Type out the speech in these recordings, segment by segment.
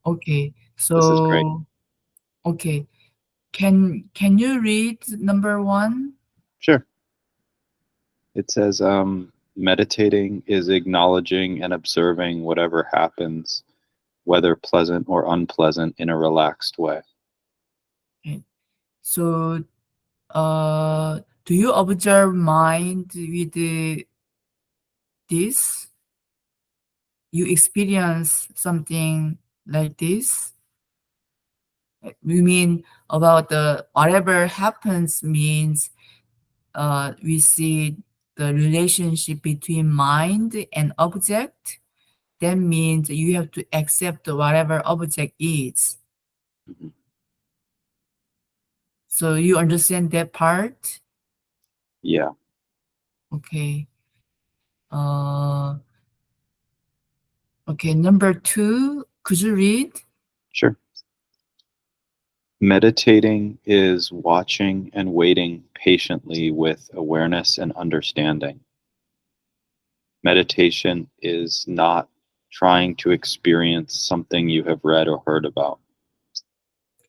Okay. This is great. So, okay. Can you read number one? Sure. It says, meditating is acknowledging and observing whatever happens, whether pleasant or unpleasant, in a relaxed way. Okay. So, do you observe mind with this? You experience something like this? You mean about the whatever happens means we see the relationship between mind and object? That means you have to accept whatever object is. Mhm. So you understand that part? Yeah, Okay. Uh, okay. Number two, could you read? sure. Meditating is watching and waiting patiently with awareness and understanding. Meditation is not trying to experience something you have read or heard about.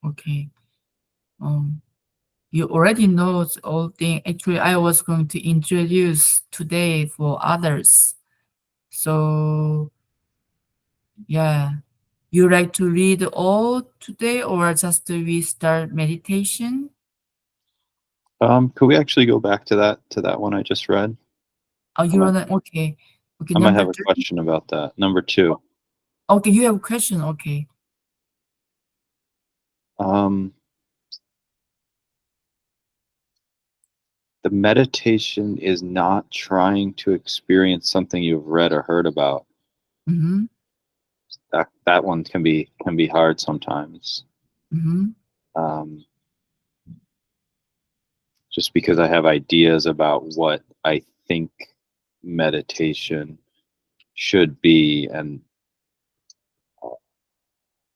Okay. Um, you already know the whole thing. Actually, I was going to introduce today for others. So yeah, you like to read all today or just we start meditation? Could we actually go back to that one I just read? Oh, I you might wanna okay. Okay, I might number have a three. question about that. Number two, Okay, you have a question. Okay. um, the meditation is not trying to experience something you've read or heard about. Mm-hmm. That one can be hard sometimes. Mm-hmm. Um, just because I have ideas about what I think meditation should be, and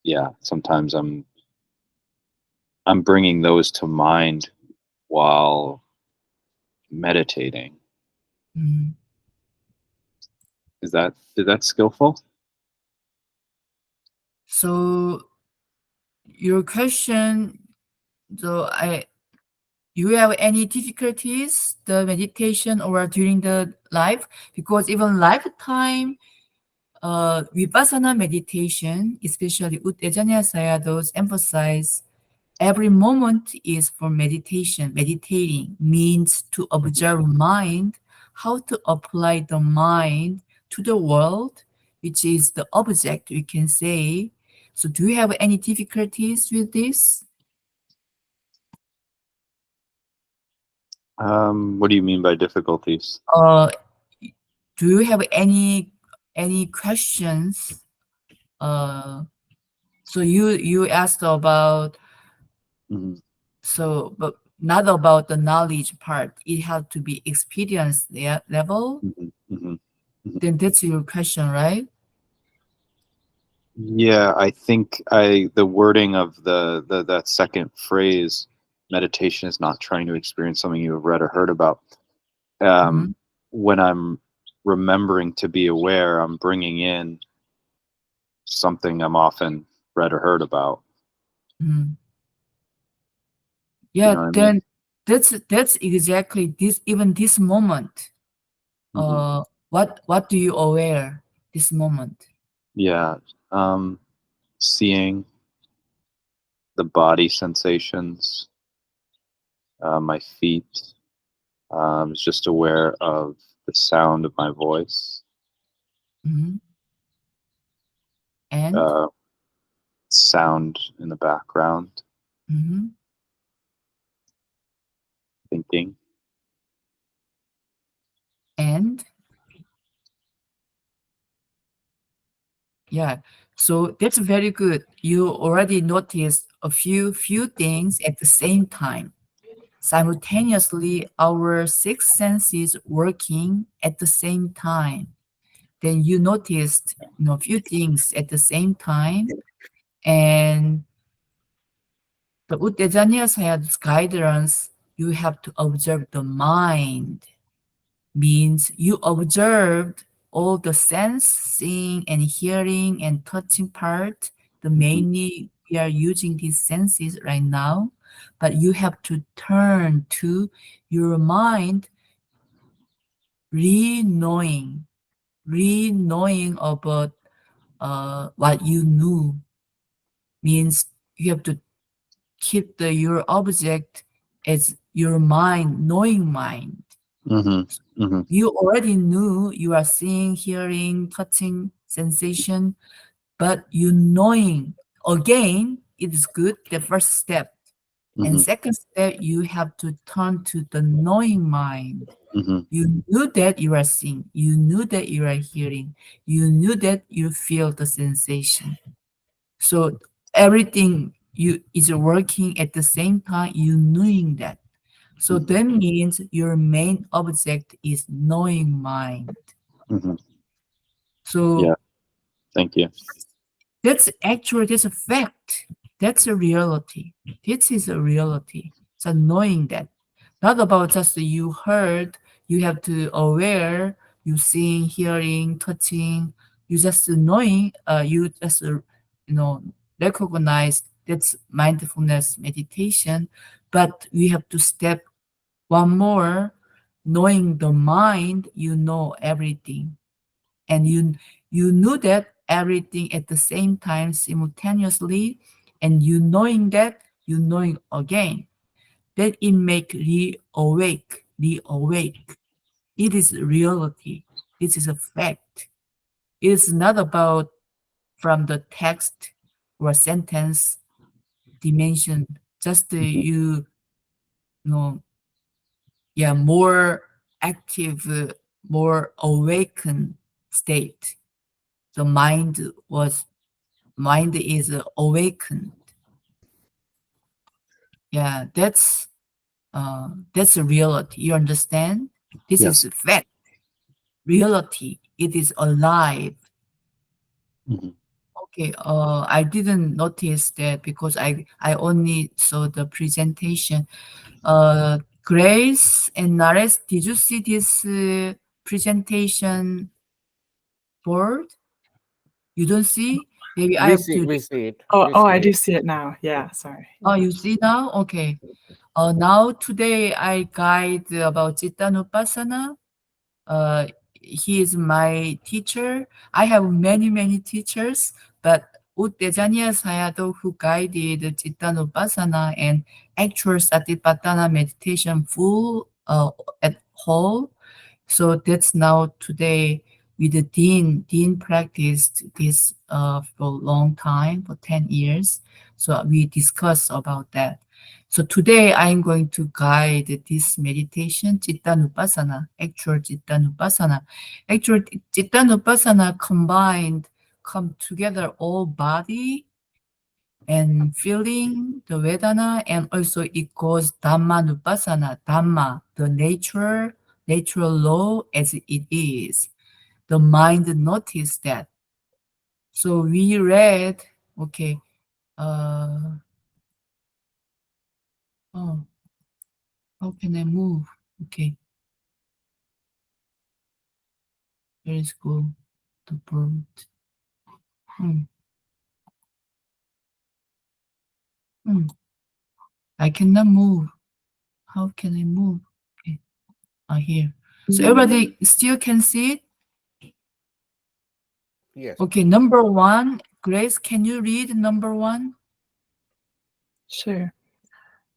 yeah, sometimes I'm bringing those to mind while meditating. Mm-hmm. Is that skillful? So your question, so I you have any difficulties the meditation or during the life? Because even lifetime vipassana meditation, especially Uttejaniya Sayados emphasize every moment is for meditation. Meditating means to Mhm. observe mind, how to apply the mind to the world, which is the object, we can say. So, do you have any difficulties with this? What do you mean by difficulties? Uh, do you have any questions? Uh, so you asked about Hmm. but not about the knowledge part. It has to be experience level. Hmm. Hmm. Hmm. Then that's your question, right? Yeah, I think I the wording of the that second phrase, meditation is not trying to experience something you have read or heard about. Mm-hmm. Um, when I'm remembering to be aware, I'm bringing in something I'm often read or heard about. Mm-hmm. You Yeah, know what I mean? then that's exactly this even this moment. Hmm. What do you aware this moment? Yeah. Um, Seeing the body sensations, my feet. Just aware of the sound of my voice, Hmm. And uh, sound in the background, hmm thinking. and yeah, so that's very good. You already noticed a few things at the same time. Simultaneously, our six senses working at the same time. Then you noticed, a few things at the same time, and the Uttejaniya Sayad's guidance, you have to observe the mind. Means you observed all the sense, seeing and hearing and touching part The Mhm. mainly we are using these senses right now, but you have to turn to your mind, re-knowing, re-knowing about what you knew means you have to keep your object as your mind, knowing mind. Mhm. Mhm. You already knew you are seeing, hearing, touching, sensation, but you knowing again, it is good, the first step. And Mhm. second step, you have to turn to the knowing mind. Mhm. You knew that you are seeing, you knew that you are hearing, you knew that you feel the sensation. So everything you is working at the same time, you knowing that. So Mhm. that means your main object is knowing mind. Mhm. Yeah. So Thank you. that's actually that's a fact. That's a reality. This is a reality. So knowing that. Not about just you heard, you have to aware, you seeing, hearing, touching, you just knowing, you just recognize that's mindfulness meditation. But we have to step one more, knowing the mind, you know everything. And you knew that everything at the same time simultaneously, and you knowing that, you knowing again. That it make re-awake, re-awake. It is reality. This is a fact. It is not about from the text or sentence dimension. Just Mhm. know, yeah, more active, more awakened state. The mind is awakened. Yeah, that's a reality. You understand? This is Yes. a fact. Reality. It is alive. Mhm. Okay, I didn't notice that because I only saw the presentation. Grace and Nares, did you see this presentation board? You don't see? Maybe I We have see, to. we see it. Oh, We oh, see I it. do see it now. Yeah, sorry. Oh, Yeah. you see now? Okay. Now today I guide about Cittanupassana. Uh, he is my teacher. I have many teachers, but Uttejaniya Sayadaw, who guided Cittanupassana and actual Satipatthana meditation full at whole. So that's now today with the Dean. Dean practiced this for a long time, for 10 years. So we discussed about that. So today I'm going to guide this meditation, Cittanupassana, actual Cittanupassana. Actual Cittanupassana combined, come together all body and feeling the Vedana, and also it goes Dhammanupassana, Dhamma, the natural law as it is. The mind noticed that. So we read, okay, uh, oh, how can I move? Okay, where is go? The bird. Hmm, hmm. I cannot move. How can I move? Okay, here. So everybody still can see it? Yes. Okay, number one. Grace, can you read number one? Sure.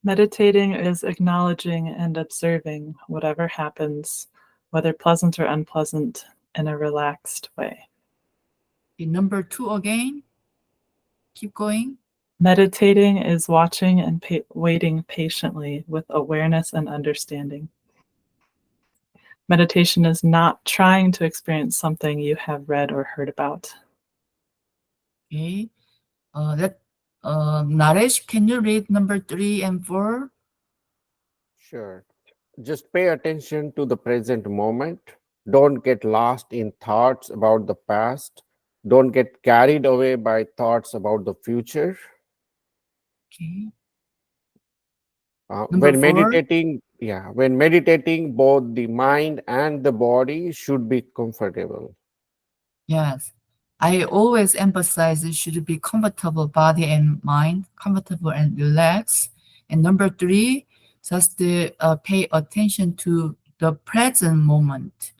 Meditating is acknowledging and observing whatever happens, whether pleasant or unpleasant, in a relaxed way. Okay, number two again. Keep going. Meditating is watching and waiting patiently with awareness and understanding. Meditation is not trying to experience something you have read or heard about. Okay. Let Naresh, can you read number three and four? Sure. Just pay attention to the present moment. Don't get lost in thoughts about the past. Don't get carried away by thoughts about the future. Okay. Number When four. meditating, when meditating, both the mind and the body should be comfortable. Yes. I always emphasize it should be comfortable body and mind, comfortable and relaxed. And number three, just pay attention to the present moment.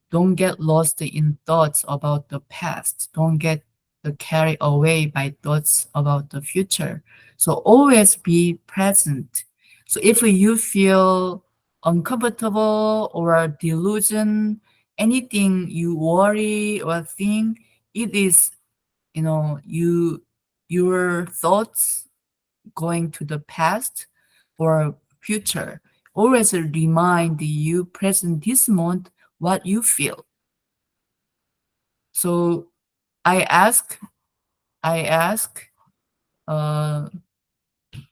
Don't get lost in thoughts about the past. Don't get carried away by thoughts about the future. So always be present. So if you feel uncomfortable or delusion, anything you worry or think, it is, your thoughts going to the past or future. Always remind you present this moment what you feel. So I ask, I ask, uh,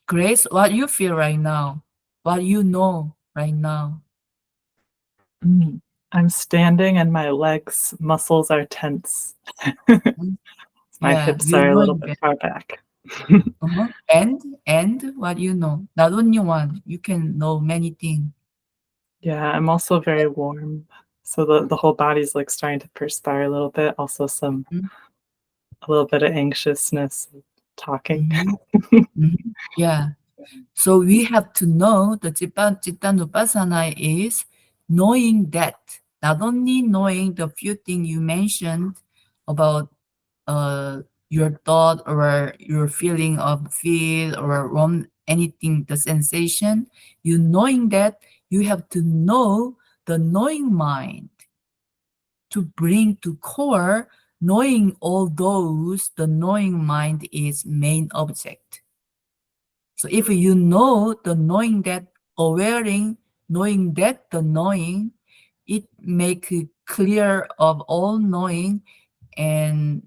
Grace, what you feel right now, what you know right now. Mm. I'm standing and my legs muscles are tense. Mm, My Yeah, hips you are a little knowing bit that. far back. And what you know. Not only one, you can know many things. Yeah, I'm also very warm. So the whole body's like starting to perspire a little bit. Also a little bit of anxiousness talking. Mhm, mhm. Yeah. So we have to know the Cittanupassana is knowing that, not only knowing the few things you mentioned about your thought or your feeling of feel or anything, the sensation, you knowing that you have to know the knowing mind to bring to core, knowing all those, the knowing mind is main object. So if you know the knowing that awareing, knowing that the knowing, it make it clear of all knowing, and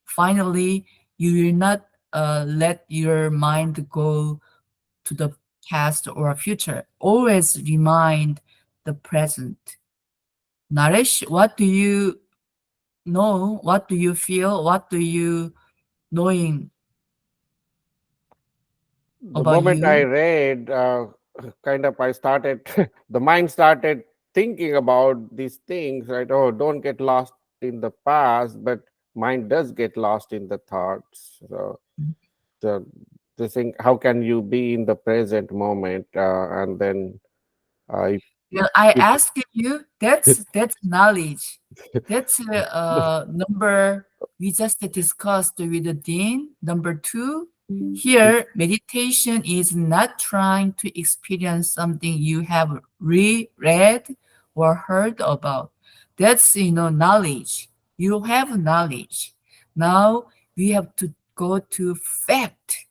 finally you will not let your mind go to the past or future. Always remind the present. Naresh, what do you know? What do you feel? What do you knowing The about moment I you? read, kind of I started, the mind started thinking about these things, right? Oh, don't get lost in the past, but mind does get lost in the thoughts. So the the thing, how can you be in the present moment, and then if Well, I you asked you, that's knowledge. That's number we just discussed with the Dean. Number two, here meditation is not trying to experience something you have read or heard about. That's knowledge. You have knowledge. Now we have to go to fact.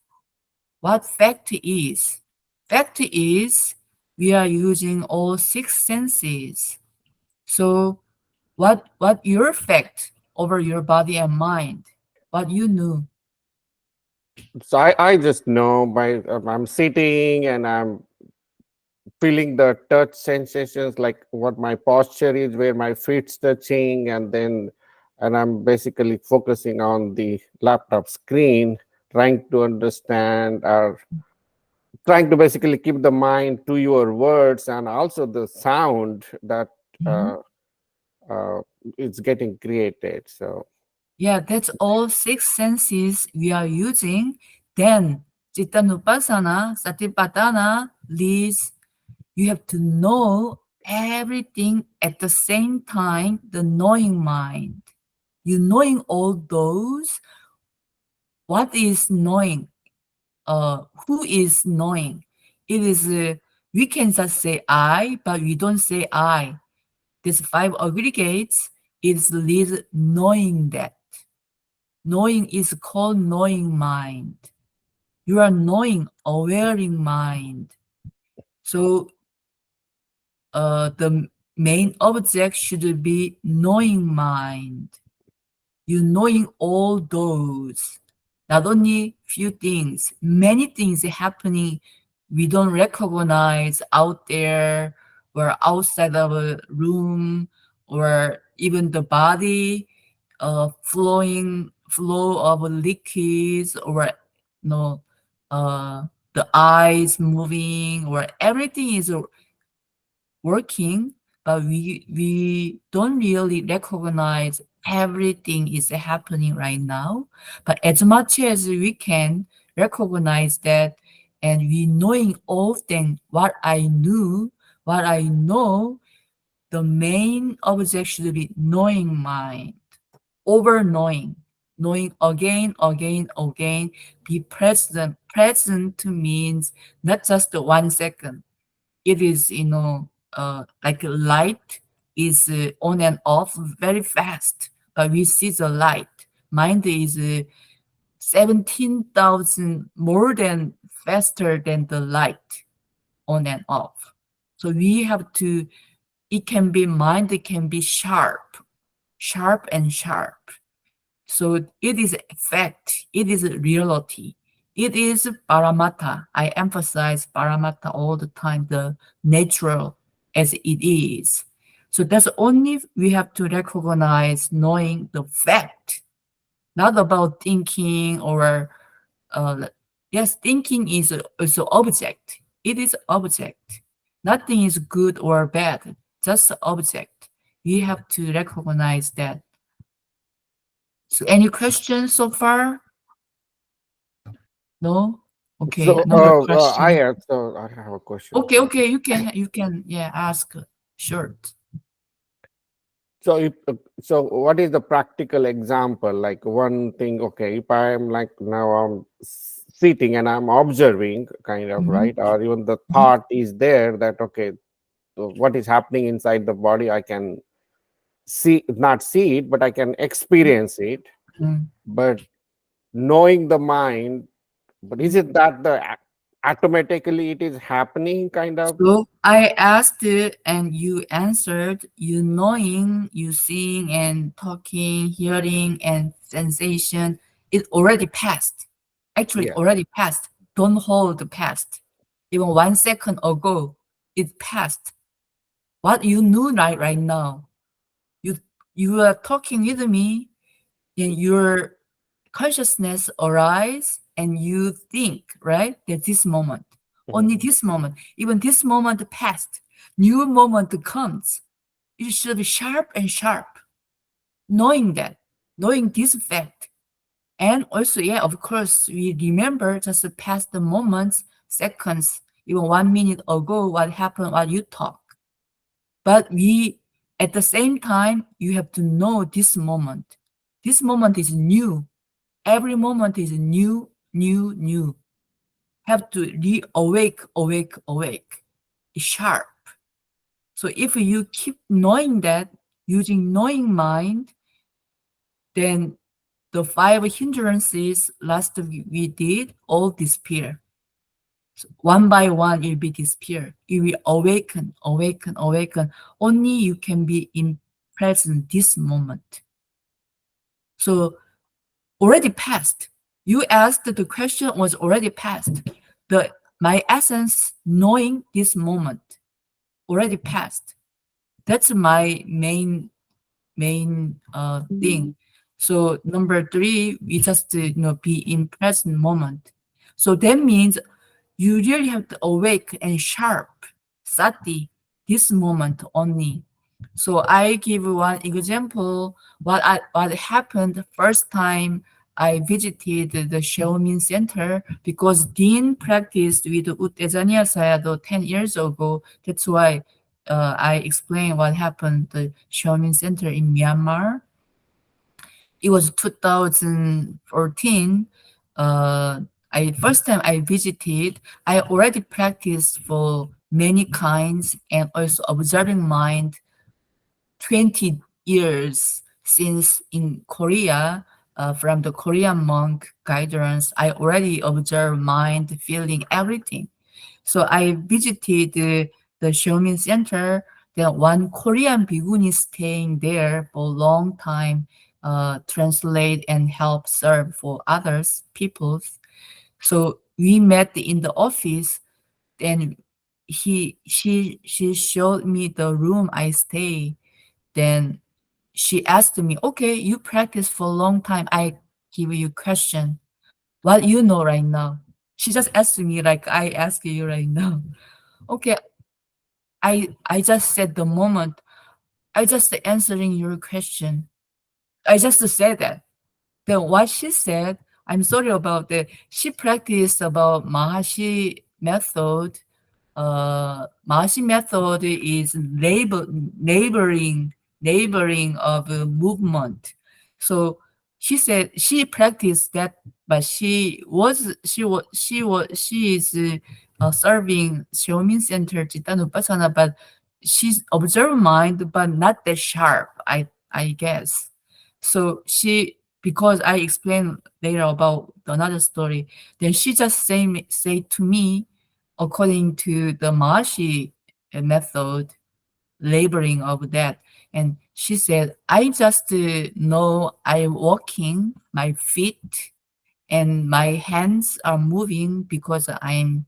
What fact is? Fact is we are using all six senses. So what your fact over your body and mind? What you knew? so I just know by I'm sitting and I'm feeling the touch sensations, like what my posture is, where my feet's touching, and I'm basically focusing on the laptop screen, trying to understand or trying to basically keep the mind to your words and also the sound that Mhm. uh, uh, is getting created. So Yeah, that's all six senses we are using. Then Cittanupassana, Satipatthana leads you have to know everything at the same time, the knowing mind. You knowing all those, what is knowing? Who is knowing? It is, we can just say I, but we don't say I. These five aggregates is lead knowing that. Knowing is called knowing mind. You are knowing, awareing mind. So the main object should be knowing mind. You knowing all those, not only few things, many things happening we don't recognize out there or outside of a room or even the body, flow of liquids or no, the eyes moving or everything is working, but we don't really recognize everything is happening right now. But as much as we can recognize that, and we knowing all things, what I knew, what I know, the main object should be knowing mind, over knowing, knowing again, again, again, be present. Present means not just 1 second. It is, like a light is on and off very fast, but we see the light. Mind is 17,000 more than faster than the light on and off. So we have to, it can be mind, it can be sharp, sharp and sharp. So it is fact, it is reality. It is Paramatta. I emphasize Paramatta all the time, the natural as it is. So that's only we have to recognize knowing the fact, not about thinking or, yes, thinking is also object. It is object. Nothing is good or bad, just object. We have to recognize that. So any questions so far? No? Okay, So, number. I have a question. Okay, you can, yeah, ask short. So, so what is the practical example? Like one thing, okay, if I am like now I'm sitting and I'm observing, kind of, Mhm. right? Or even the Mhm. thought is there that, okay, so what is happening inside the body, I can not see it, but I can experience it. Mm. But knowing the mind, but is it that automatically it is happening, kind of? So I asked it and you answered, you knowing, you seeing and talking, hearing and sensation, it already passed. Actually, Yeah. already passed. Don't hold the past. Even 1 second ago, it passed. What you knew right now, you you are talking with me, and your consciousness arise and you think, right? That this moment, only this moment, even this moment passed, new moment comes. It should be sharp and sharp, knowing that, knowing this fact. And also, yeah, of course, we remember just the past moments, seconds, even 1 minute ago, what happened, what you talk. But we, at the same time, you have to know this moment. This moment is new. Every moment is new, new, new. Have to re-awake, awake, awake. It's sharp. So if you keep knowing that, using knowing mind, then the 5 hindrances last we did all disappear. So one by one, it will be disappear. It will awaken, awaken, awaken. Only you can be in present this moment. So already passed. You asked the question was already passed. My essence knowing this moment already passed. That's my main thing. So number three, we just be in present moment. So that means you really have to awake and sharp, sati, this moment only. So I give one example. What happened the first time I visited the Xiaomin Center, because Dean practiced with Uttejaniya Sayadaw 10 years ago. That's why I explained what happened the Xiaomin Center in Myanmar. It was 2014. I first time I visited, I already practiced for many kinds and also observing mind 20 years since in Korea. From the Korean monk guidance, I already observe mind, feeling, everything. So I visited the Xiaomin Center. Then one Korean bhikkhuni staying there for a long time, translate and help serve for others, peoples. So we met in the office. Then she showed me the room I stay. Then she asked me, "Okay, you practice for a long time. I give you question. What you know right now?" She just asked me like I ask you right now. Okay, I just said the moment. I just answering your question. I just said that. Then what she said, I'm sorry about that. She practiced about Maharshi method. Maharshi method is neighboring of a movement. So she said she practiced that, but she is serving Xiaomin Center Cittanupassana, but she's observed mind, but not that sharp. I guess. So she, because I explained later about another story, then she just say to me, according to the Maharshi method, labeling of that. And she said, I just know I'm walking, my feet and my hands are moving because I'm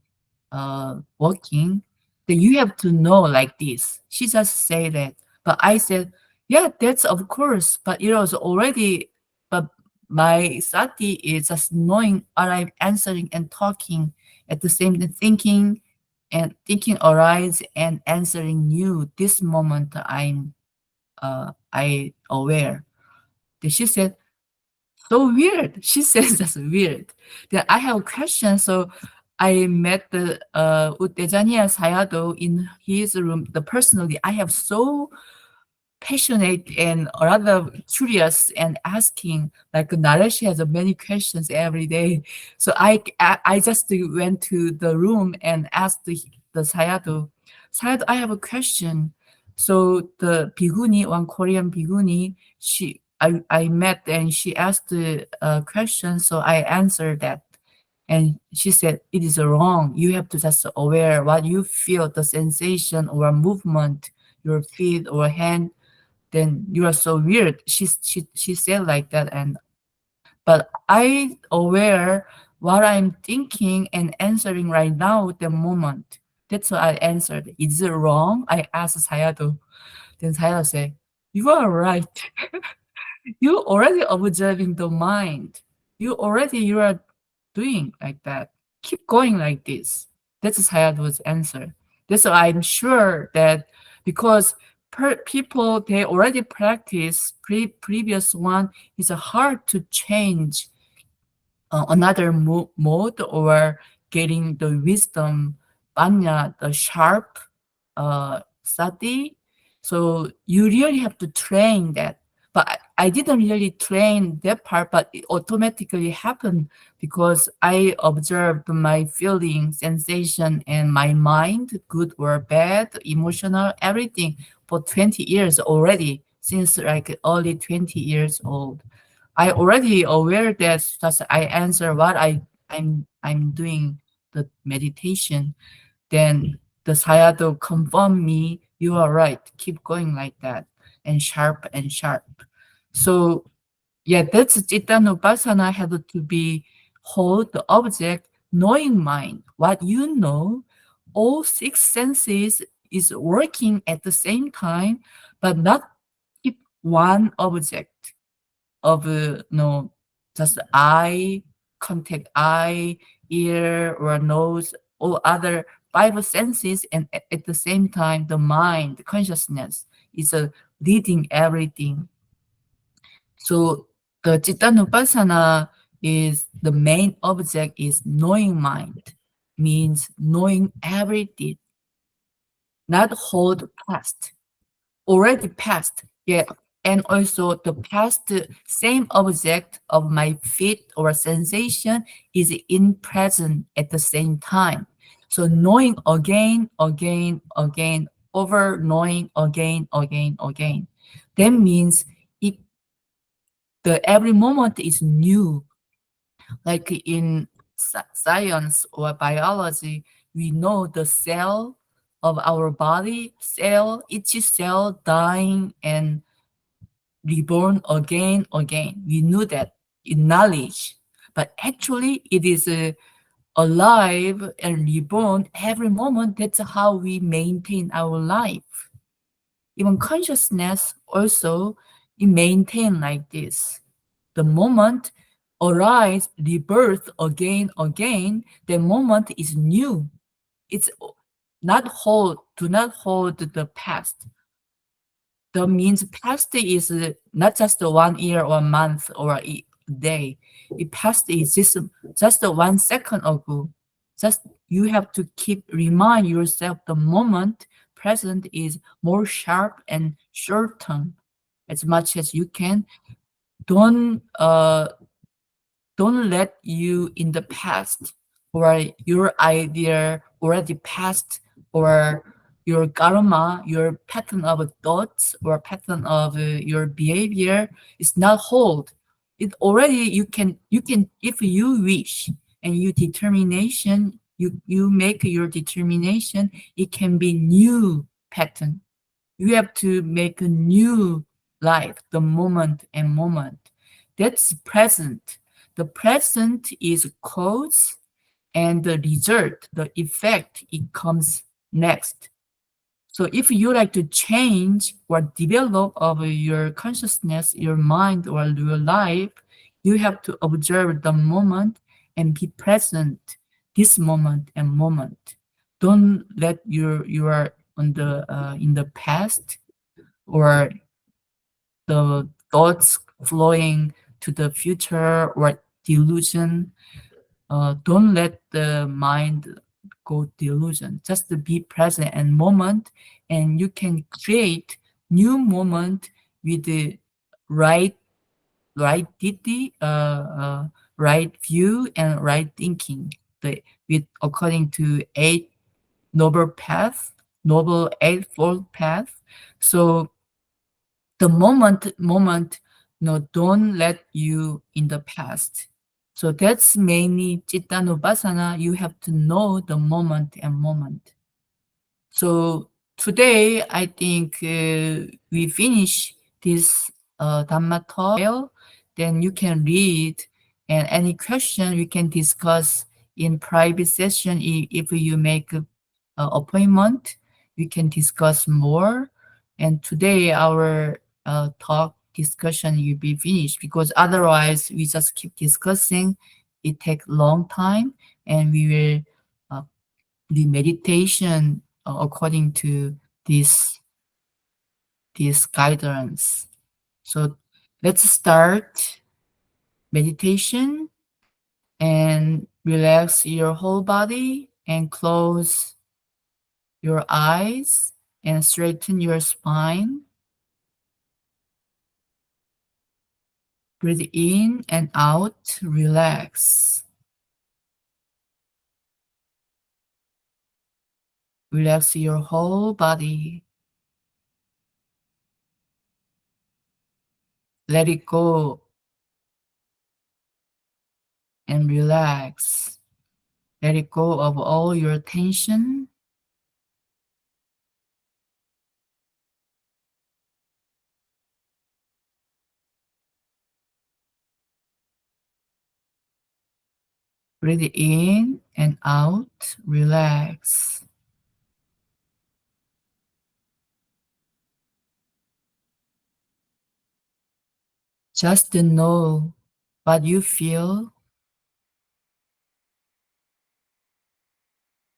working, then you have to know like this. She just say that. But I said, yeah, that's of course. But it was already, but my sati is just knowing what I'm answering and talking at the same time, thinking arise and answering you. This moment I aware. Then she said, so weird. She says that's weird. Then I have a question. So I met the Uttejaniya Sayadaw in his room. The personally, I have so passionate and rather curious and asking. Like Naresh has many questions every day. So I just went to the room and asked the Sayadaw, Sayadaw, I have a question. So the bhikkhuni, one Korean bhikkhuni, I met and she asked a question, so I answered that. And she said, it is wrong. You have to just aware what you feel, the sensation or movement, your feet or hand, then you are so weird. She said like that. And but I aware what I'm thinking and answering right now at the moment. That's what I answered. Is it wrong? I asked Sayadaw. Then Sayadaw said, you are right. You already observing the mind. You are doing like that. Keep going like this. That's Sayadaw's answer. That's why I'm sure that because people they already practice previous one, it's hard to change another mode or getting the wisdom, panya, the sharp sati. So you really have to train that. But I didn't really train that part, but it automatically happened because I observed my feeling, sensation, and my mind, good or bad, emotional, everything for 20 years already, since like early 20 years old. I already aware that just I answer what I'm doing the meditation, then the Sayadaw confirm me, you are right, keep going like that, and sharp and sharp. So yeah, that's Cittanupassana have to be hold the object, knowing mind, what you know, all six senses is working at the same time, but not keep one object of no, just eye contact, eye, ear or nose, all other five senses, and at the same time the mind consciousness is leading everything. So the Cittanupassana is the main object is knowing mind, means knowing everything, not hold past, already past, yeah. And also the past same object of my feet or sensation is in present at the same time. So knowing again, again, again, over knowing again, again, again. That means it, the every moment is new. Like in science or biology, we know the cell of our body, each cell dying and reborn again, again. We knew that in knowledge, but actually it is alive and reborn every moment. That's how we maintain our life. Even consciousness also it maintain like this. The moment arise, rebirth again, again. The moment is new. It's not hold. Do not hold the past. the means past is not just 1 year or a month or a day. It past is just 1 second ago. Just you have to keep remind yourself the moment present is more sharp and certain as much as you can. Don't don't let you in the past or your idea already passed or your karma, your pattern of thoughts or pattern of your behavior is not hold. It already you can if you wish and you determination you make your determination, it can be new pattern. You have to make a new life, the moment and moment. That's present. The present is cause and the result, the effect, it comes next. So if you like to change or develop of your consciousness, your mind or your life, you have to observe the moment and be present this moment and moment. Don't let you are on the in the past or the thoughts flowing to the future or delusion. Don't let the mind go delusion. Just to be present and moment, and you can create new moment with the right right deity, right view and right thinking. The with according to eight noble path, noble eightfold path. So the moment no don't let you in the past. So that's mainly Cittanupassana. You have to know the moment and moment. So today I think we finish this Dhamma talk. Then you can read and any question we can discuss in private session. If you make a appointment, we can discuss more. And today our talk discussion will be finished because otherwise we just keep discussing. It take long time, and we will the meditation according to this guidance. So let's start meditation and relax your whole body and close your eyes and straighten your spine. Breathe in and out, relax. Relax your whole body. Let it go and relax. Let it go of all your tension. Breathe in and out, relax. Just to know what you feel,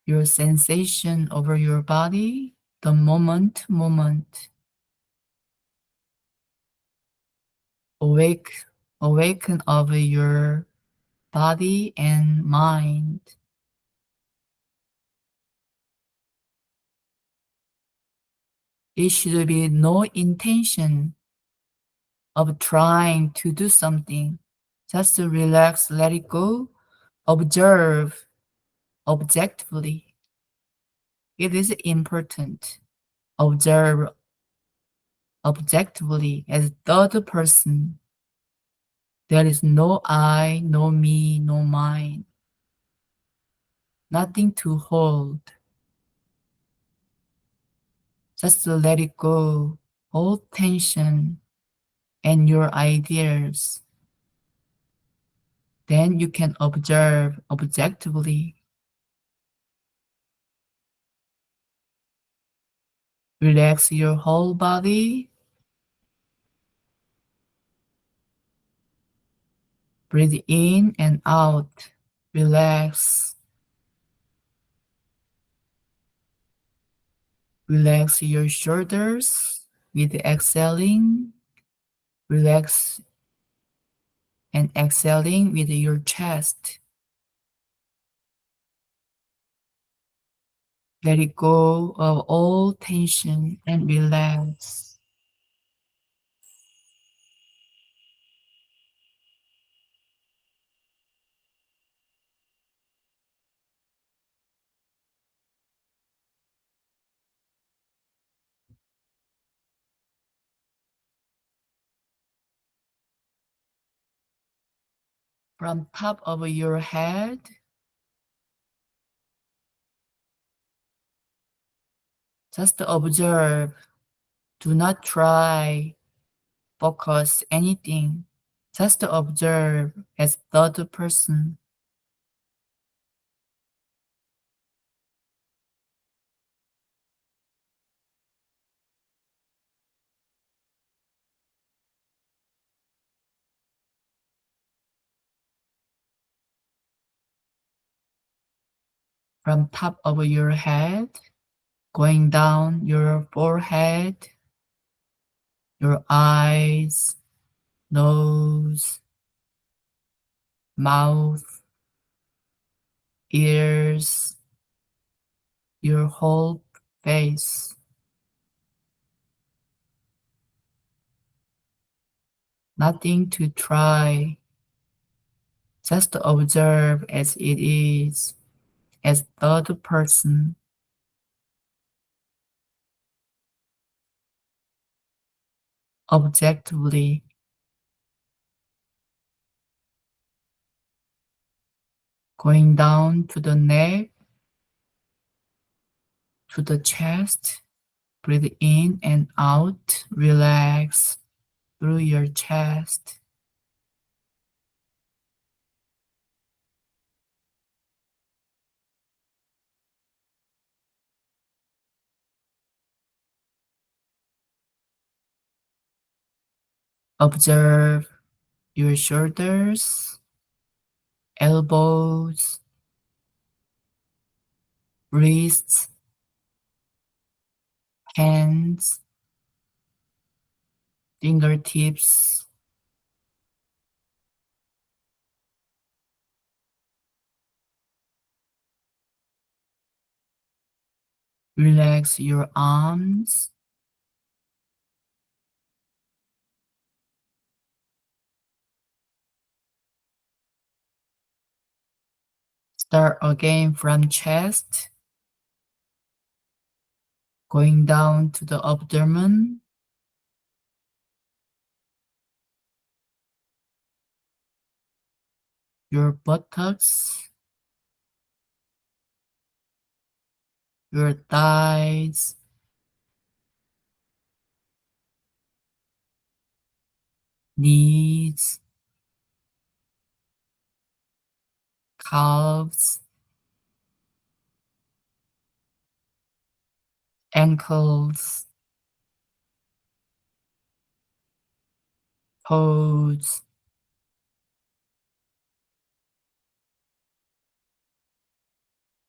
your sensation over your body, the moment. Awaken over your body and mind. It should be no intention of trying to do something. Just to relax, let it go, observe objectively. It is important. Observe objectively as third person. There is no I, no me, no mine. Nothing to hold. Just to let it go. All tension and your ideas. Then you can observe objectively. Relax your whole body. Breathe in and out. Relax. Relax your shoulders, with exhaling, relax and exhaling with your chest. Let it go of all tension and relax. From top of your head, just observe. Do not try, focus anything. Just observe as third person. From top of your head, going down your forehead, your eyes, nose, mouth, ears, your whole face. Nothing to try. Just observe as it is, as third person. Objectively, going down to the neck, to the chest. Breathe in and out. Relax through your chest. Observe your shoulders, elbows, wrists, hands, fingertips. Relax your arms, start again from chest, going down to the abdomen, your buttocks, your thighs, knees, calves, ankles, toes.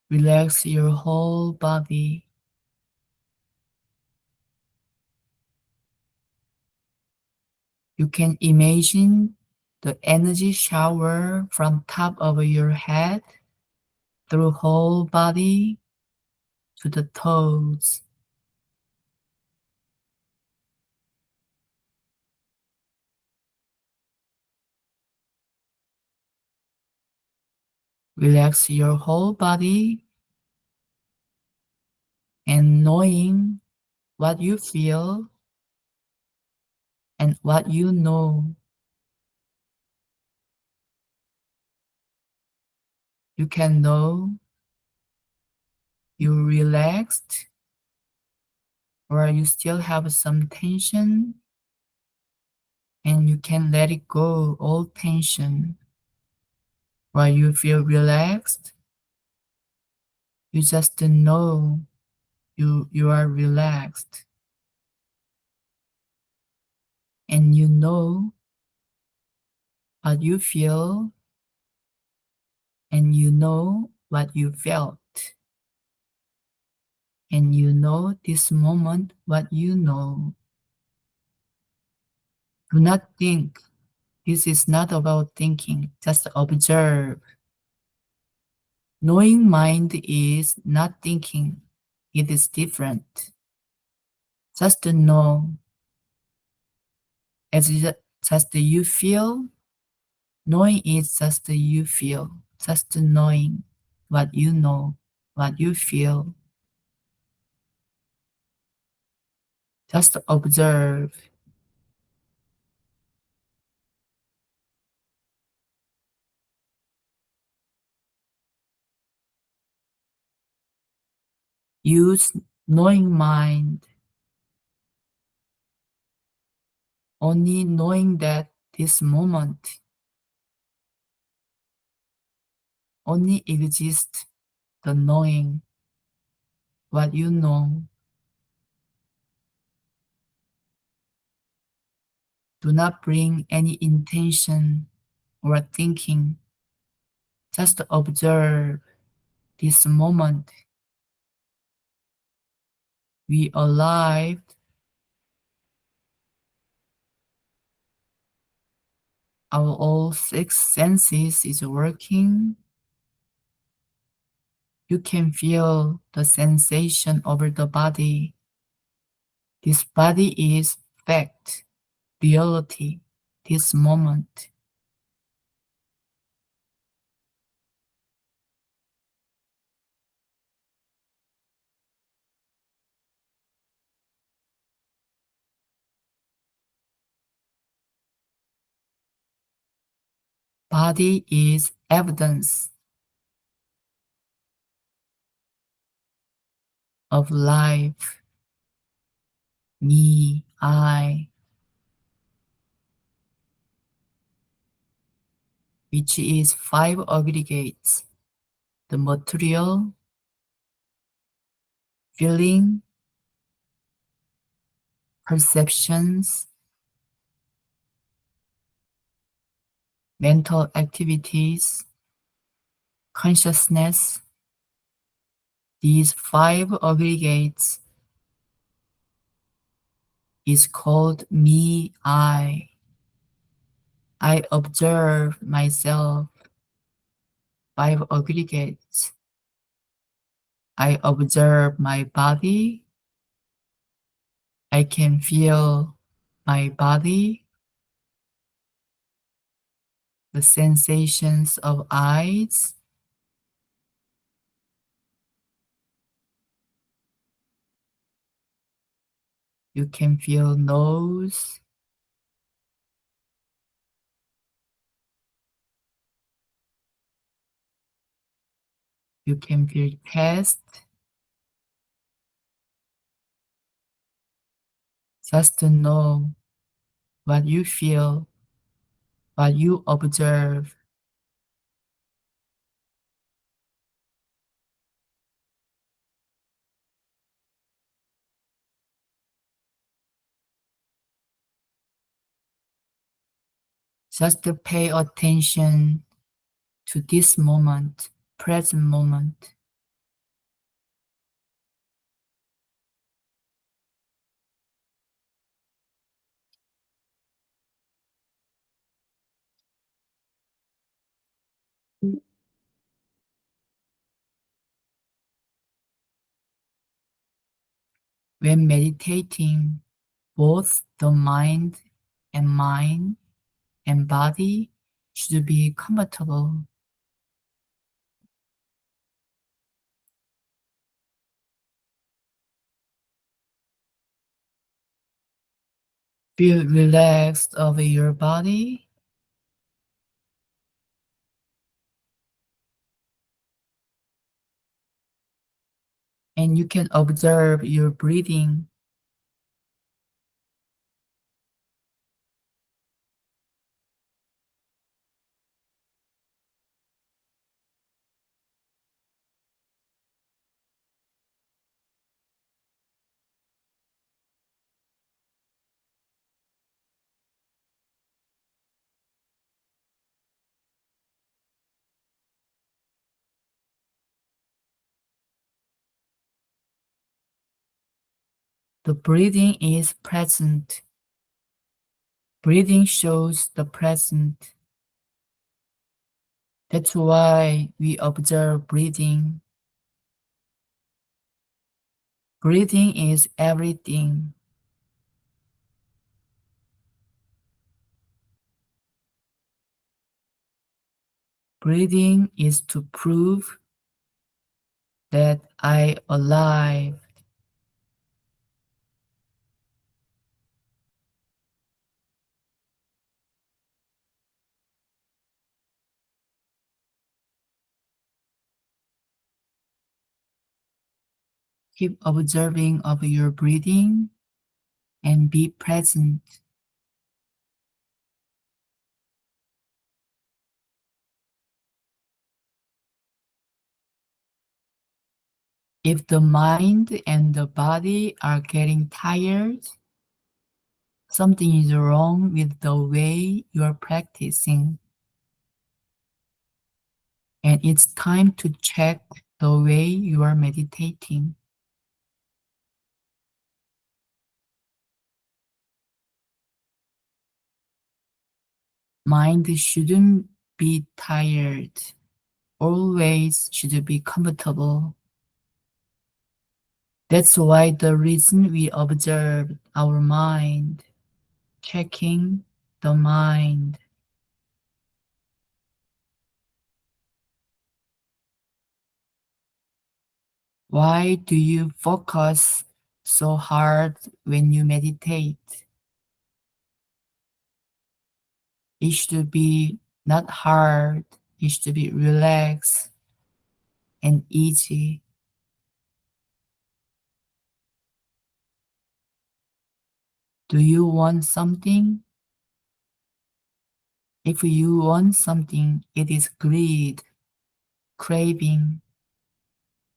Relax your whole body. You can imagine the energy shower from top of your head through whole body to the toes. Relax your whole body and knowing what you feel and what you know. You can know you relaxed or you still have some tension and you can let it go, all tension. While you feel relaxed, you just know you are relaxed. And you know what you feel and you know what you felt. And you know this moment what you know. Do not think. This is not about thinking. Just observe. Knowing mind is not thinking. It is different. Just to know as just you feel. Knowing is just you feel. Just knowing what you know, what you feel. Just observe. Use knowing mind. Only knowing that this moment only exists the knowing what you know. Do not bring any intention or thinking. Just observe this moment. We alive. Our all six senses is working. You can feel the sensation over the body. This body is fact, reality, this moment. Body is evidence of life. Me, I, which is five aggregates: the material, feeling, perceptions, mental activities, consciousness. These five aggregates is called me, I. I observe myself, five aggregates. I observe my body. I can feel my body, the sensations of eyes. You can feel nose. You can feel chest. Just to know what you feel, what you observe. Just to pay attention to this moment, present moment. When meditating, both the mind and body should be comfortable. Feel relaxed over your body. And you can observe your breathing. The breathing is present. Breathing shows the present. That's why we observe breathing. Breathing is everything. Breathing is to prove that I alive. Keep observing of your breathing and be present. If the mind and the body are getting tired, something is wrong with the way you are practicing. And it's time to check the way you are meditating. Mind shouldn't be tired. Always should be comfortable. That's why the reason we observe our mind, checking the mind. Why do you focus so hard when you meditate? It should be not hard, it should be relaxed and easy. Do you want something? If you want something, it is greed, craving,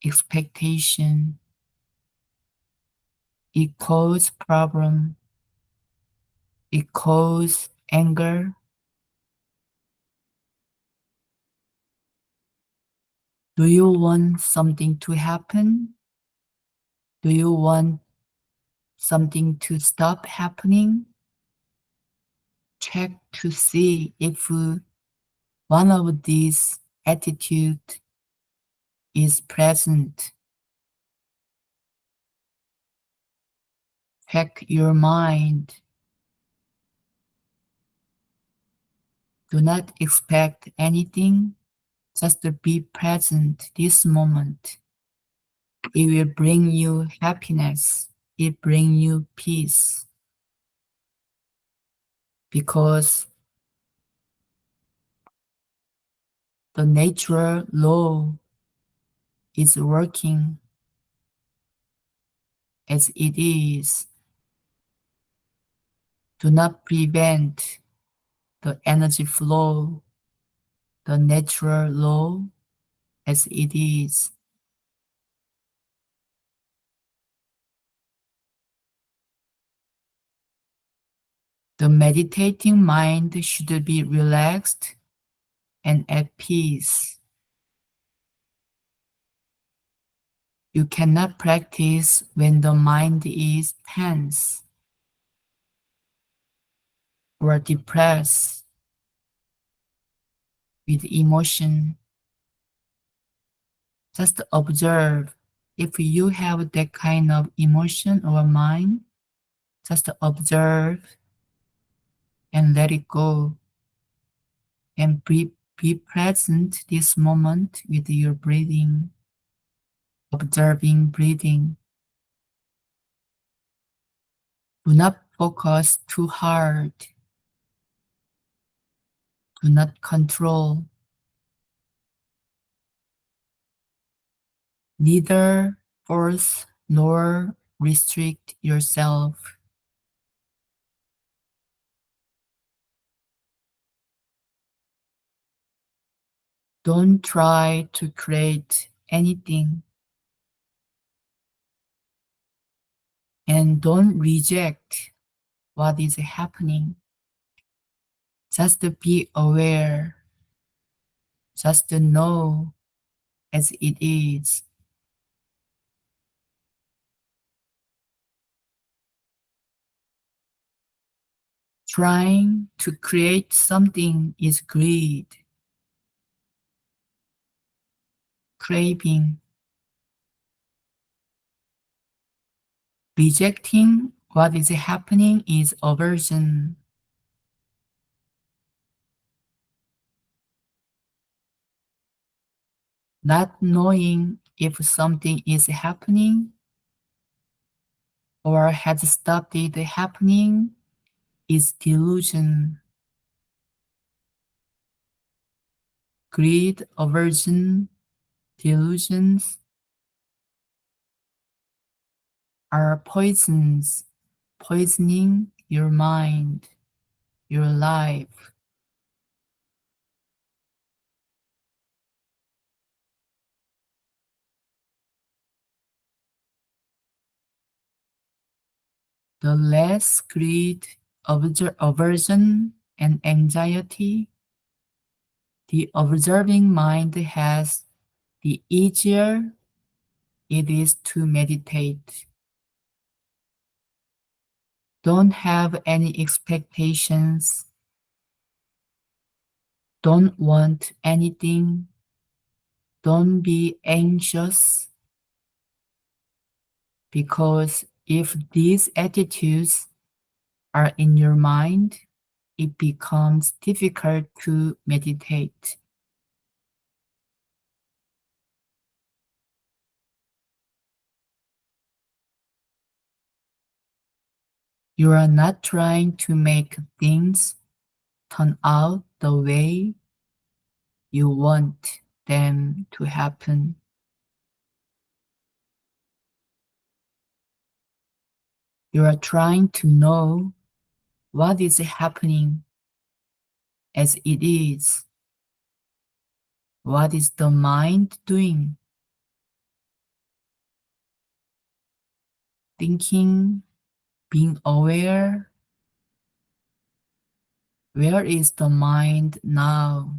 expectation. It causes problem. It causes anger. Do you want something to happen? Do you want something to stop happening? Check to see if one of these attitudes is present. Check your mind. Do not expect anything. Just to be present this moment. It will bring you happiness. It bring you peace. Because the natural law is working as it is. Do not prevent the energy flow, the natural law as it is. The meditating mind should be relaxed and at peace. You cannot practice when the mind is tense or depressed with emotion. Just observe. If you have that kind of emotion or mind, just observe and let it go. And be present this moment with your breathing, observing breathing. Do not focus too hard. Do not control. Neither force nor restrict yourself. Don't try to create anything. And don't reject what is happening. Just be aware. Just know as it is. Trying to create something is greed, craving. Rejecting what is happening is aversion. Not knowing if something is happening or has started happening is delusion. Greed, aversion, delusions are poisons, poisoning your mind, your life. The less greed, aversion, and anxiety the observing mind has, the easier it is to meditate. Don't have any expectations. Don't want anything. Don't be anxious. Because if these attitudes are in your mind, it becomes difficult to meditate. You are not trying to make things turn out the way you want them to happen. You are trying to know what is happening as it is. What is the mind doing? Thinking, being aware. Where is the mind now?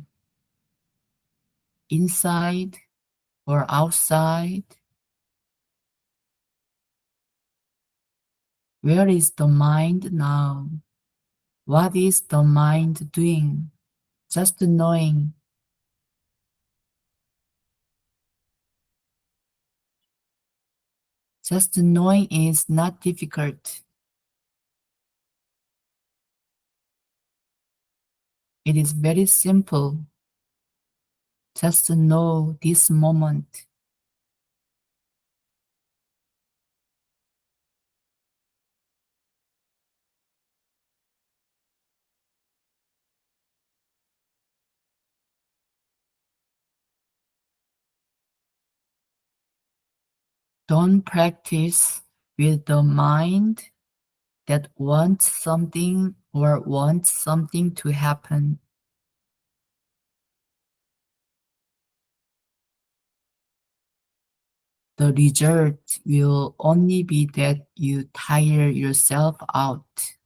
Inside or outside? Where is the mind now? What is the mind doing? Just knowing. Just knowing is not difficult. It is very simple. Just to know this moment. Don't practice with the mind that wants something or wants something to happen. The result will only be that you tire yourself out.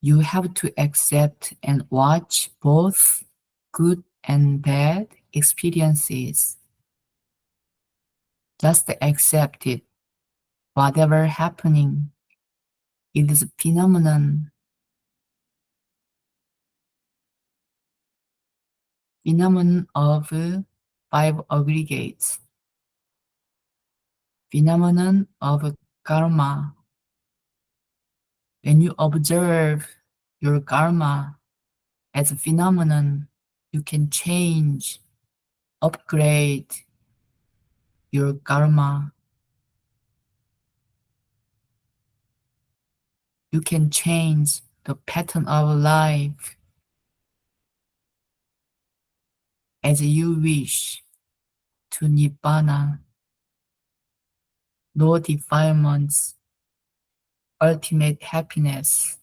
You have to accept and watch both good and bad experiences. Just accept it. Whatever happening, it is a phenomenon. Phenomenon of five aggregates. Phenomenon of karma. When you observe your karma as a phenomenon, you can change, upgrade your karma. You can change the pattern of life as you wish to Nibbana, no defilements, ultimate happiness.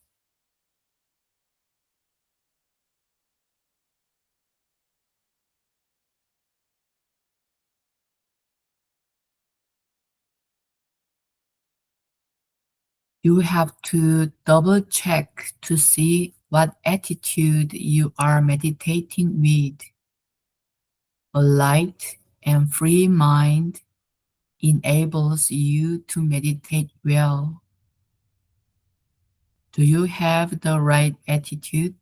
You have to double check to see what attitude you are meditating with. A light and free mind enables you to meditate well. Do you have the right attitude?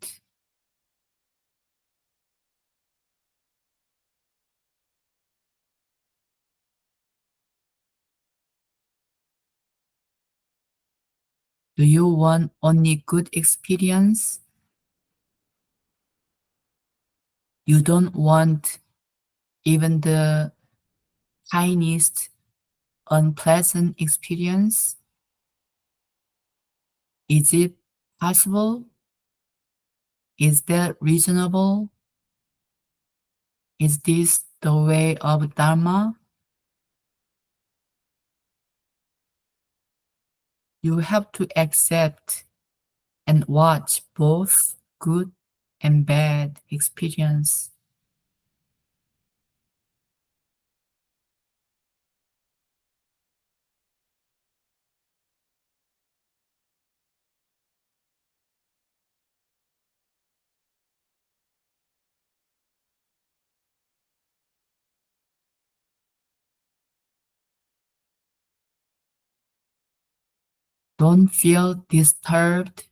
Do you want only good experience? You don't want even the tiniest unpleasant experience? Is it possible? Is that reasonable? Is this the way of Dharma? You have to accept and watch both good and bad experience. Don't feel disturbed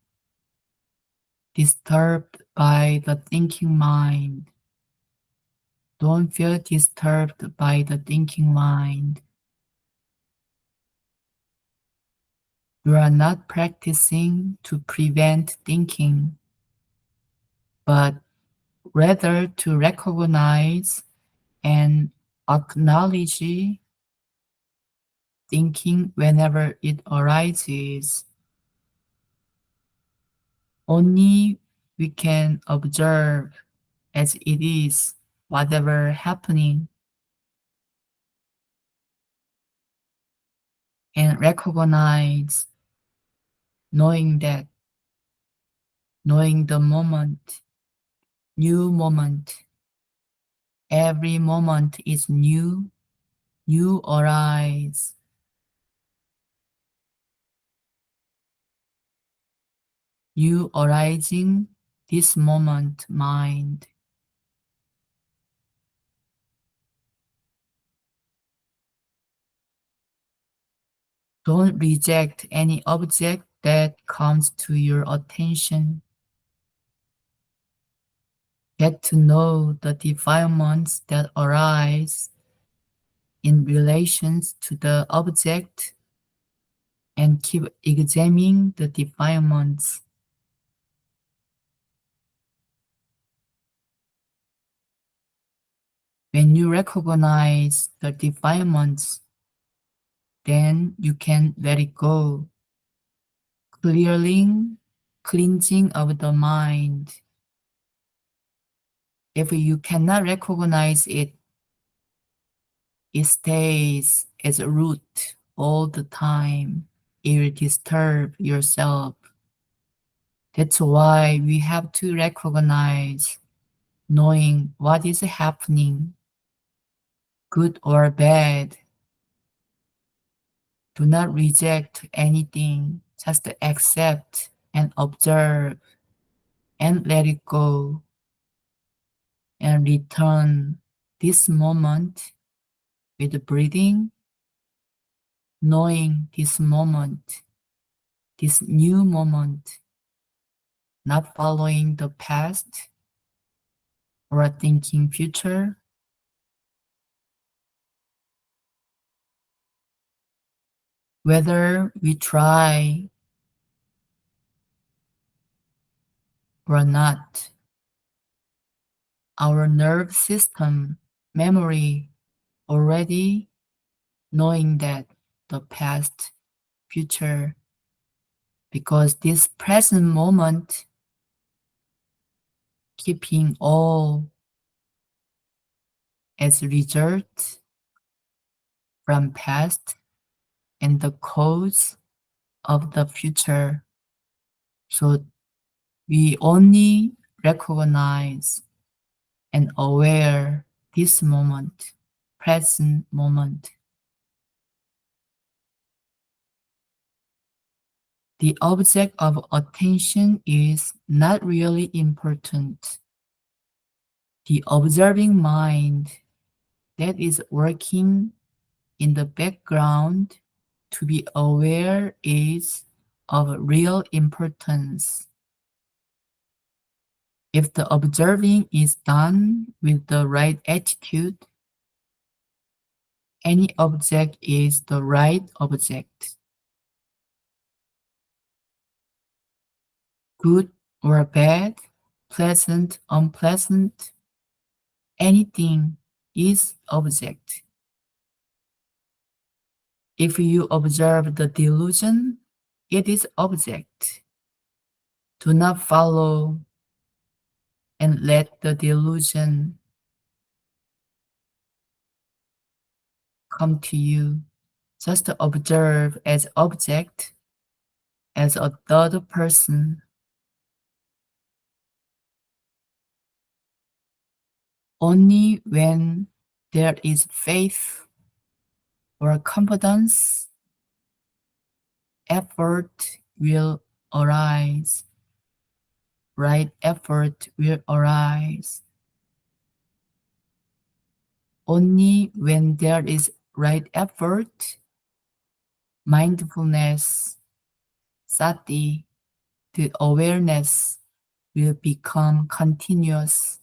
by the thinking mind. Don't feel disturbed by the thinking mind. You are not practicing to prevent thinking, but rather to recognize and acknowledge thinking whenever it arises. Only we can observe as it is, whatever happening, and recognize, knowing that, knowing the moment, new moment. Every moment is new, new arise. You arising this moment mind. Don't reject any object that comes to your attention. Get to know the defilements that arise in relations to the object and keep examining the defilements. When you recognize the defilements, then you can let it go, cleansing of the mind. If you cannot recognize it, it stays as a root all the time. It will disturb yourself. That's why we have to recognize, knowing what is happening, good or bad. Do not reject anything, just accept and observe and let it go and return this moment with breathing, knowing this moment, this new moment, not following the past or thinking future. Whether we try or not, our nerve system memory already knowing that the past, future, because this present moment keeping all as result from past and the cause of the future. So we only recognize and aware this moment, present moment. The object of attention is not really important. The observing mind that is working in the background to be aware is of real importance. If the observing is done with the right attitude, any object is the right object. Good or bad, pleasant, unpleasant, anything is object. If you observe the delusion, it is object. Do not follow and let the delusion come to you. Just observe as object, as a third person. Only when there is faith or confidence, effort will arise. Right effort will arise. Only when there is right effort, mindfulness, sati, the awareness will become continuous.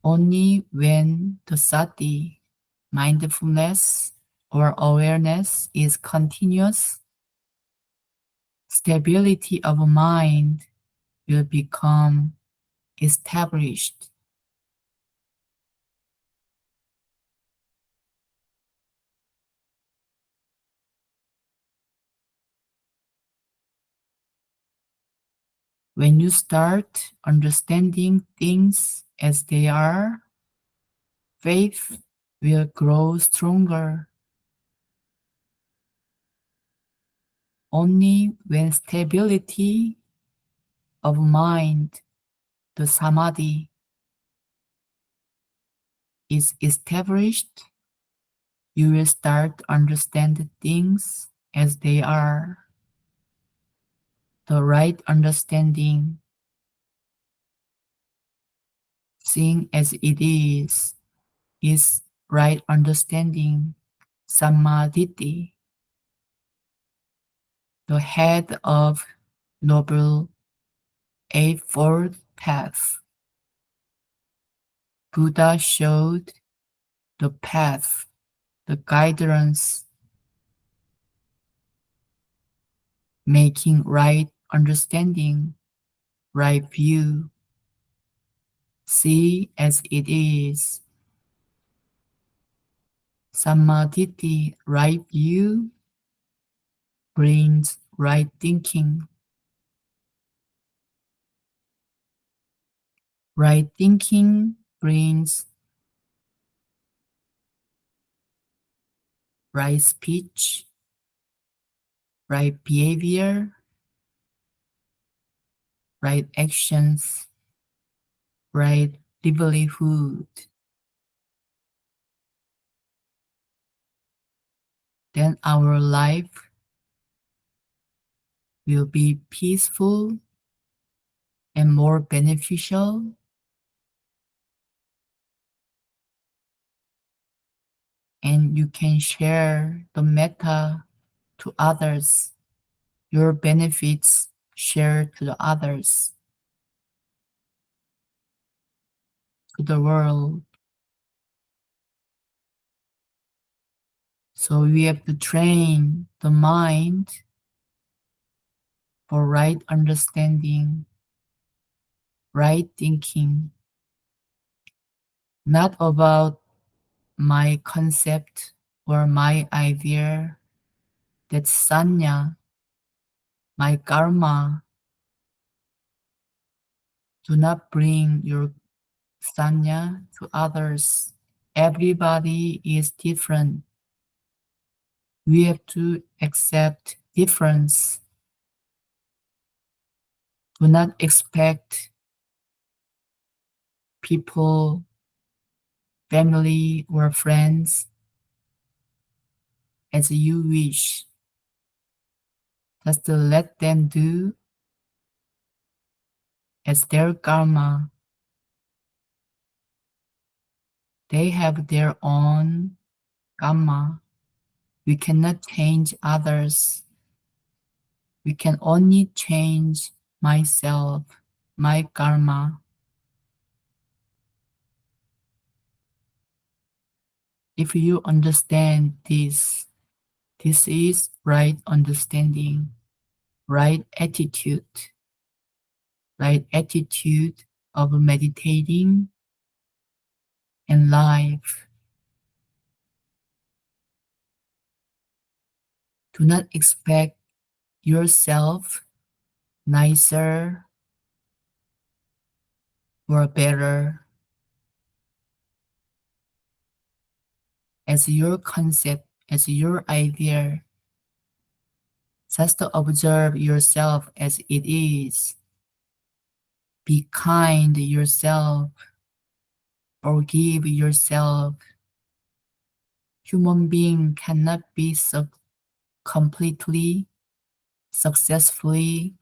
Only when the sati, mindfulness, or awareness is continuous, stability of mind will become established. When you start understanding things as they are, faith will grow stronger. Only when stability of mind, the samadhi, is established, you will start understanding things as they are. The right understanding, seeing as it is right understanding, samadhi, the head of Noble Eightfold Path. Buddha showed the path, the guidance, making right understanding, right view, see as it is. Samadhi, right view, brings right thinking. Right thinking brings right speech, right behavior, right actions, right livelihood. Then our life will be peaceful and more beneficial, and you can share the metta to others. Your benefits share to the others, to the world. So we have to train the mind for right understanding, right thinking, not about my concept or my idea, that sanya, my karma. Do not bring your sanya to others. Everybody is different. We have to accept difference. Do not expect people, family, or friends as you wish. Just to let them do as their karma. They have their own karma. We cannot change others. We can only change myself, my karma. If you understand this, this is right understanding, right attitude of meditating and life. Do not expect yourself nicer or better as your concept, as your idea. Just observe yourself as it is. Be kind to yourself. Forgive yourself. Human being cannot be so completely, successfully,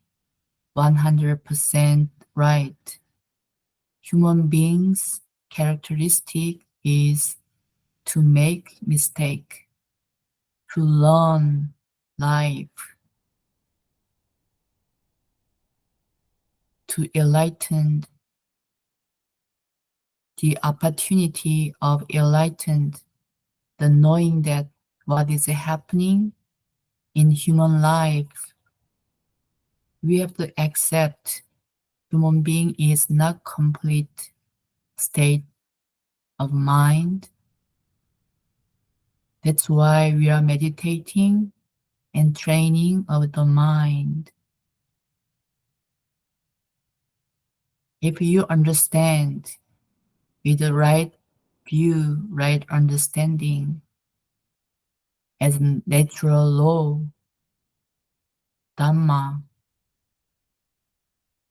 100% right. Human beings' characteristic is to make mistake, to learn life, to enlighten the opportunity of enlightened, the knowing that what is happening in human life. We have to accept human being is not complete state of mind. That's why we are meditating and training of the mind. If you understand with the right view, right understanding as natural law, Dhamma,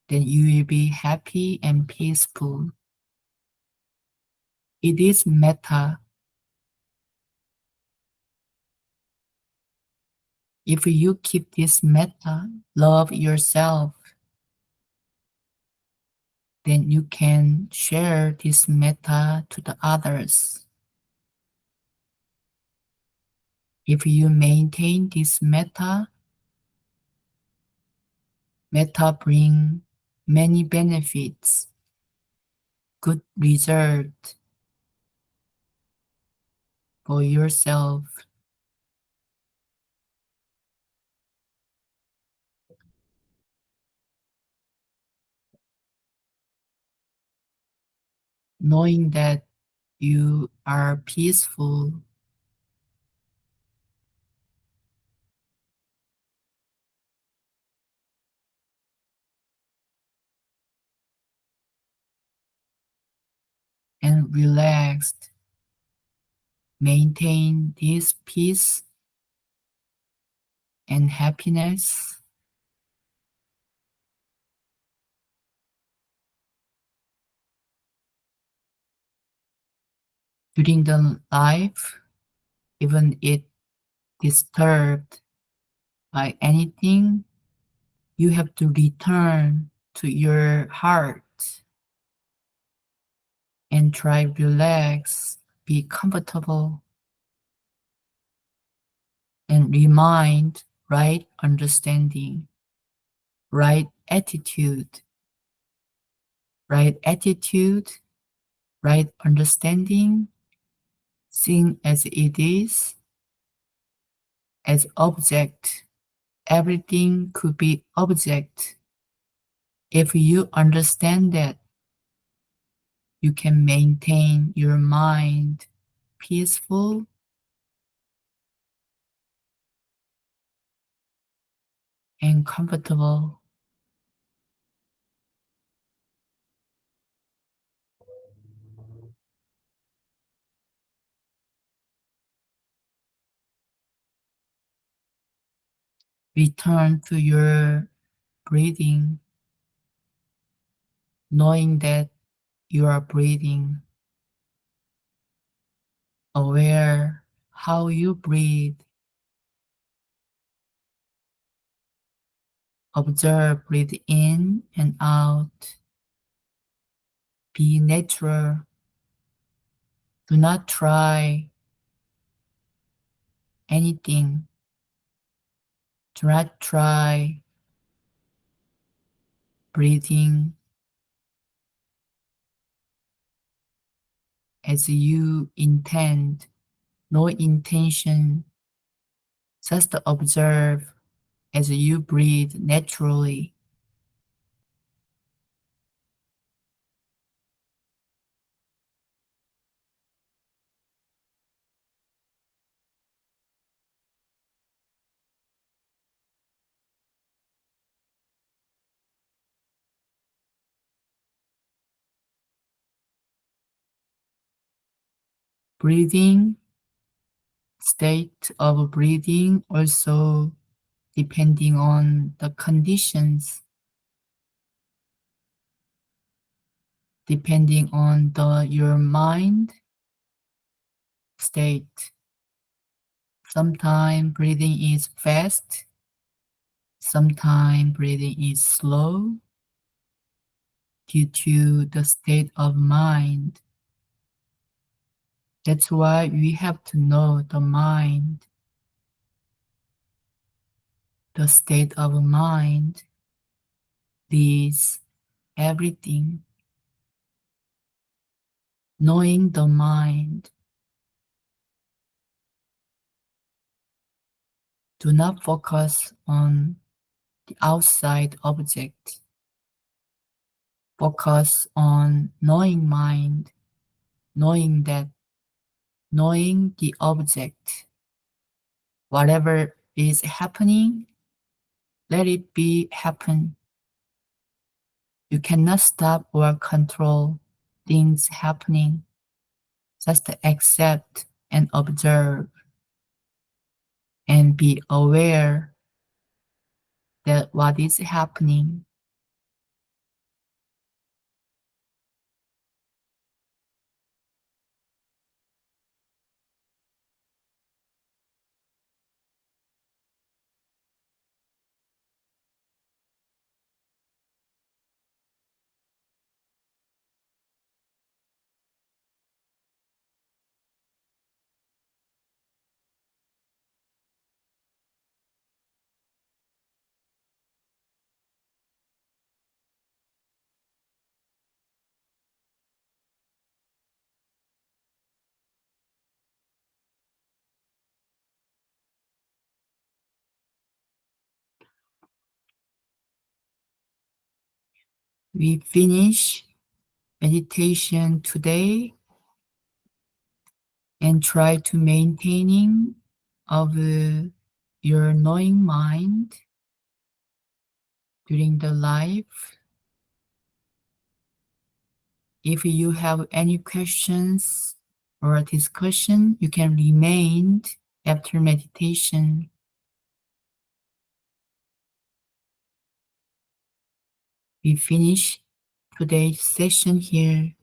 then you will be happy and peaceful. It is metta. If you keep this metta, love yourself, then you can share this metta to the others. If you maintain this metta bring many benefits, good result for yourself. Knowing that you are peaceful, and relaxed, maintain this peace and happiness. During the life, even it disturbed by anything, you have to return to your heart and try relax, be comfortable, and remind right understanding, right attitude, right attitude, right understanding, seeing as it is, as object. Everything could be object. If you understand that, you can maintain your mind peaceful and comfortable. Return to your breathing, knowing that you are breathing, aware how you breathe. Observe, breathe in and out. Be natural. Do not try anything. Do not try breathing as you intend, no intention. Just observe as you breathe naturally. Breathing, state of breathing also depending on the conditions, depending on your mind state. Sometimes breathing is fast, sometimes breathing is slow due to the state of mind. That's why we have to know the mind, the state of mind leads everything. Knowing the mind, do not focus on the outside object. Focus on knowing mind, knowing the object. Whatever is happening, let it be happen. You cannot stop or control things happening. Just accept and observe and be aware that what is happening. We finish meditation today and try to maintaining of your knowing mind during the life. If you have any questions or discussion, you can remain after meditation. We finish today's session here.